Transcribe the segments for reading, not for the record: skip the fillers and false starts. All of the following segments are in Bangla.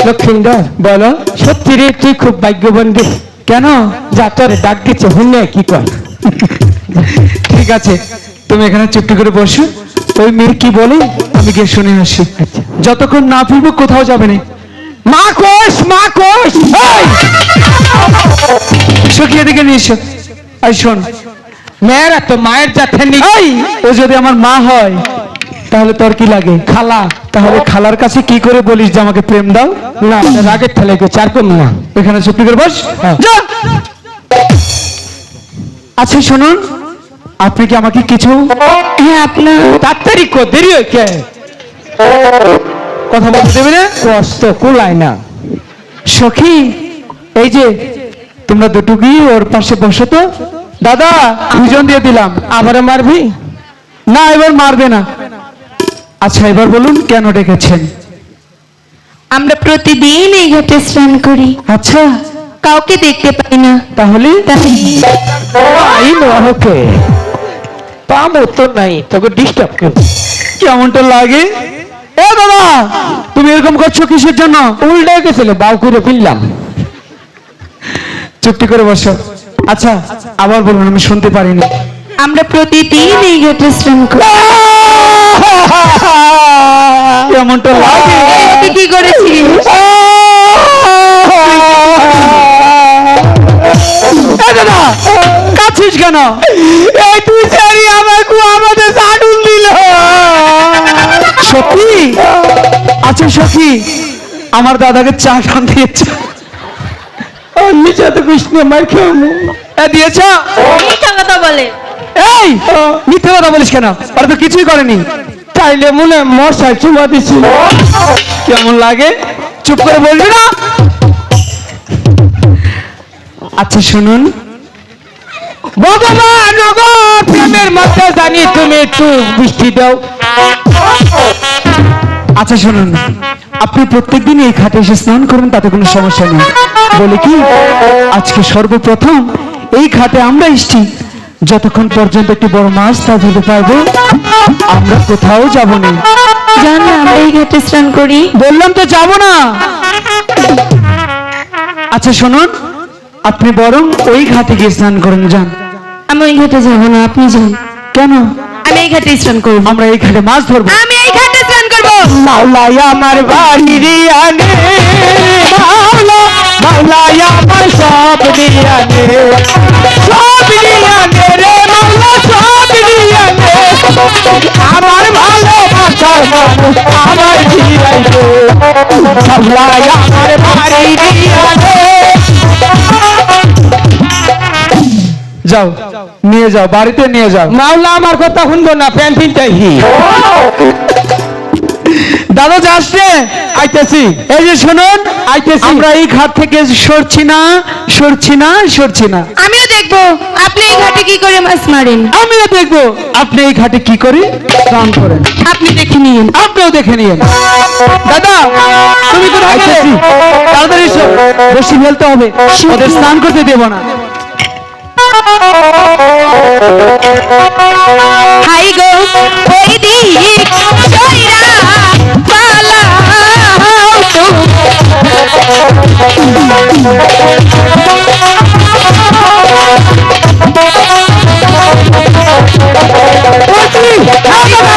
লক্ষ্মীন্দর বলো। সত্যি রে তুই খুব ভাগ্যবান রে। কেন? যা তোরে ডাক দিচ্ছে হুন্নে কি কয়। ঠিক আছে, তুমি এখানে চুপটি করে বসো। ওই মেয়ে কি বলে আমি গিয়ে শুনে আসি। যতক্ষণ না ফিরবো কোথাও যাবে না। মা কোষ মা কোষ। সখী এদিকে নিয়ে এসো। আর শোন, মেয়েরা তো মায়ের জাতের নি। ও যদি আমার মা হয় তাহলে তোর কি লাগে? খালা। তাহলে খালার কাছে কি করে বলিস যে আমাকে প্রেম দাও? না রাগের ঠেলে কেউ চার কম না। এখানে চুপটি করে বস। যা। আচ্ছা শুনুন, আপনি কি আমাকে কিছু হ্যাঁ আপনার তাড়াতাড়ি কো দেরি হয়েছে। কথা বলতে দেবে না? কষ্ট কুলায় না। সখী এই যে তোমরা দুটো গিয়ে ওর পাশে বসো তো। দাদা দুজন দিয়ে দিলাম। আবারও মারবি? না এবার মারবে না। আচ্ছা এবার বলুন কেন ডেকেছেন? আমরা প্রতিদিন এই ঘাটে স্নান করি, আচ্ছা কাউকে দেখতে পাই না, তাহলে তাই এই ওকে পাবো তো নাই তোকে ডিস্টার্ব করবো। কেমনটা লাগে? এ দাদা তুমি এরকম করছো কিসের জন্য? উল্টে গেছিল বাউ করে ফেললাম। চুপটি করে বসো। আচ্ছা আবার বলুন, আমি শুনতে পারিনি। আমরা প্রতিদিন এই ঘাটে স্নান করি। কেমনটা লাগে? তুই কি করেছিস? এ দাদা কাছিস কেন? এই তুই সারি আমাকে আমাদের সাডুন দিল। সখী আচ্ছা সখী আমার দাদাকে চা খান দিয়েছে। ও নিচে তো কৃষ্ণ মার খেয়ে দিয়েছ? মিথ্যা কথা বলে। এই মিথ্যে কথা বলিস কেন? ওরা তো কিছুই করেনি। চাইলে মনে মশাই চুমা দিছিল। কেমন লাগে? চুপ করে বলবি না? আচ্ছা শুনুন, ভগবান ওগো প্রেমের মধ্যে জানি তুমি একটু বৃষ্টি দাও। আচ্ছা শুনুন, আপনি প্রত্যেকদিন এই ঘাটে এসে স্নান করেন, তাতে কোনো সমস্যা নেই। বলে কি আজকে সর্বপ্রথম এই ঘাটে আমরা এসেছি, যতক্ষণ পর্যন্ত একটি বড় মাছ তা ধরতে পারবো আমরা কোথাও যাব না। জান না আমরা এই ঘাটে স্নান করি। বললাম তো যাব না। আচ্ছা শুনুন, আপনি বরং ওই ঘাটে গিয়ে স্নান করেন। যান। আমি ওই ঘাটে যাবো না, আপনি যান। কেন? আমি এই ঘাটে স্নান করবো। আমরা এই ঘাটে মাছ ধরবো। আমি এই ঘাটে স্নান করবো। মাওলাই আমার বাড়ি রিয়ানে মাওলা মাওলাই আমার সব রিয়ানে সব রিয়ানে রে মাওলা সব রিয়ানে আমার ভালোবাসার মানুষ আমার রিয়ানে মাওলাই আমার বাড়ি রিয়ানে। যাও নিয়ে যাও, বাড়িতে নিয়ে যাও। মাওলা আমার কথা শুনবো না, প্যান্ট পিনটাই দাদা যাস রে। আইতেছি। এই যে শুনুন, আইতেছি। আমরা এই ঘাট থেকে সরছি না সরছি না সরছি না। আমিও দেখবো আপনি এই ঘাটে কি করে মাছ মারেন। আমিও দেখবো আপনি এই ঘাটে কি করে স্নান করেন। আপনি দেখে নিন। আপনিও দেখে নিন। দাদা তুমি তো আইতেছি। তাড়াতাড়ি এসো, বসি ফেলতে হবে, ওদের স্নান করতে দেব না। হাই গো ওই দিক সইরা পালাও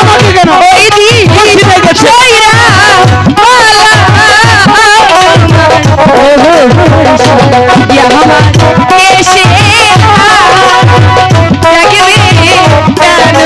আমাকে কেন? ওই দিক সইরা পালাও এসে লাগবে জানো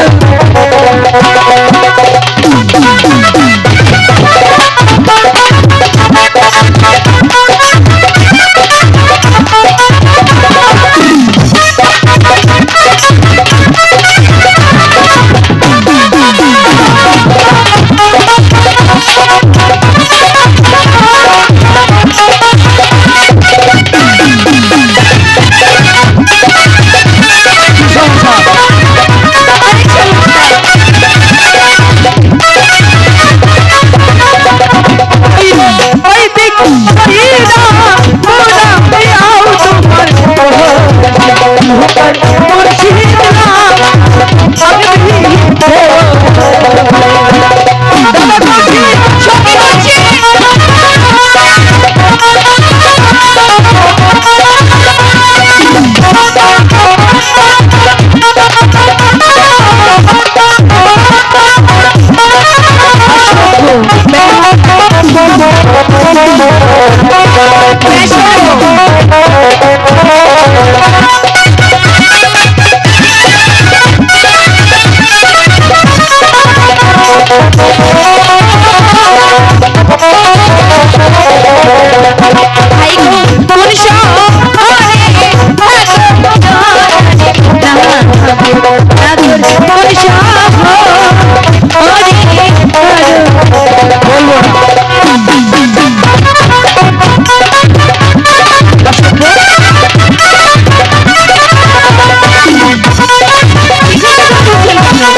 ভাই গো তোর শহরে বলবো না।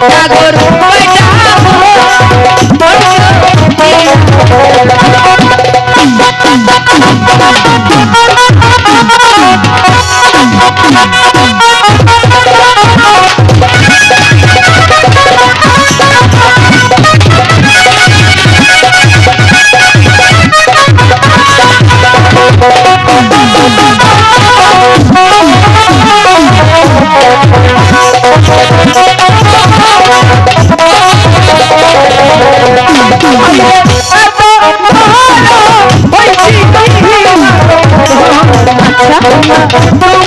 সাগর এত ভালো হয়েছি তুমি। আচ্ছা